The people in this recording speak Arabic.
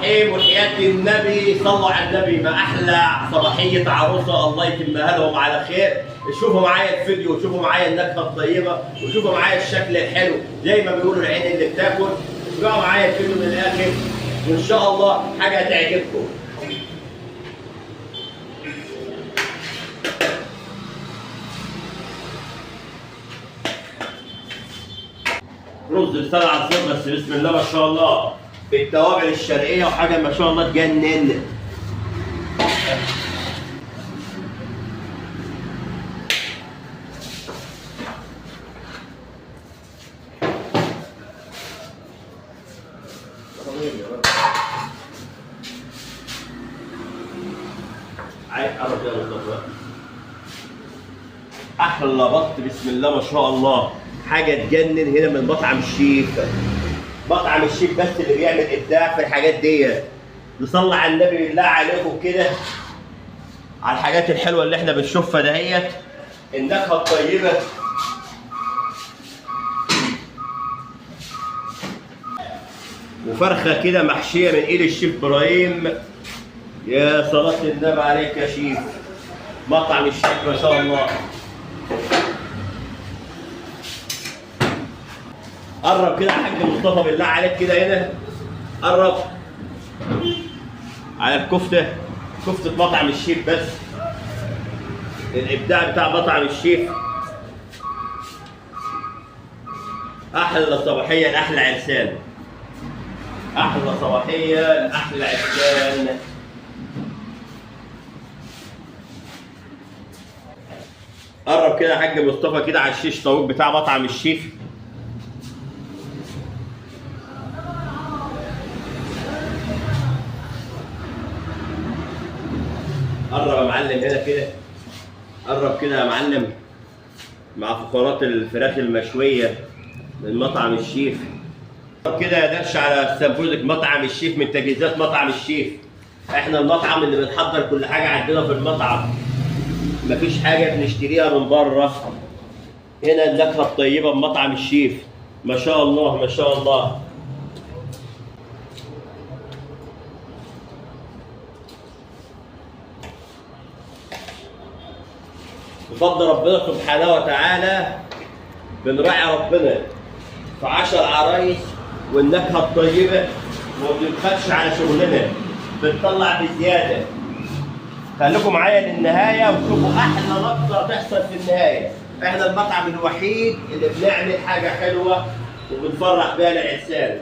الرحيم. وحياة النبي صلوا على النبي، ما احلى صباحيه عروسه الله يتمها لهم على خير. شوفوا معايا الفيديو وشوفوا معايا النكهه الطيبه وشوفوا معايا الشكل الحلو زي ما بيقولوا العين اللي بتاكل. اسمعوا معايا الفيديو من الاخر وان شاء الله حاجه هتعجبكم. رز بسلة على الزيت بس بسم الله ما شاء الله بالتوابل الشرقيه وحاجه ما شاء الله تجنن. احلى بط بسم الله ما شاء الله، حاجه تجنن هنا من مطعم الشيف. مطعم الشيف بس اللي بيعمل ابداع في الحاجات دي. نصلي على النبي بالله عليكم كده على الحاجات الحلوه اللي احنا بنشوفها دهيت، النكهه الطيبه. وفرخه كده محشيه من ايد الشيف ابراهيم. يا صلاه النبي عليك يا شيف. مطعم الشيف ما شاء الله. قرب كده يا حاج مصطفى بالله عليك كده هنا، قرب على الكفته، كفته مطعم الشيف بس الابداع بتاع مطعم الشيف. احلى صباحيه لاحلى عرسان، احلى صباحيه لاحلى عرسان. قرب كده يا حاج مصطفى كده على الشيش طاووق بتاع مطعم الشيف. قرب يا معلم هنا كده، قرب كده يا معلم مع فقرات الفراخ المشويه من مطعم الشيف. قرب كده يا درش على سمبوزك مطعم الشيف من تجهيزات مطعم الشيف. احنا المطعم اللي بنحضر كل حاجه عندنا في المطعم، مفيش حاجه بنشتريها من بره. هنا النكهه الطيبه بمطعم الشيف ما شاء الله ما شاء الله. بفضل ربنا سبحانه وتعالى بنراعي ربنا في 10 عرايس والنكهه الطيبه وما بنبخلش على شغلنا، بنطلع بزياده. خليكم معايا للنهايه وشوفوا احلى لقطه تحصل في النهايه. احنا المطعم الوحيد اللي بنعمل حاجه حلوه وبنفرح بيها العرسان.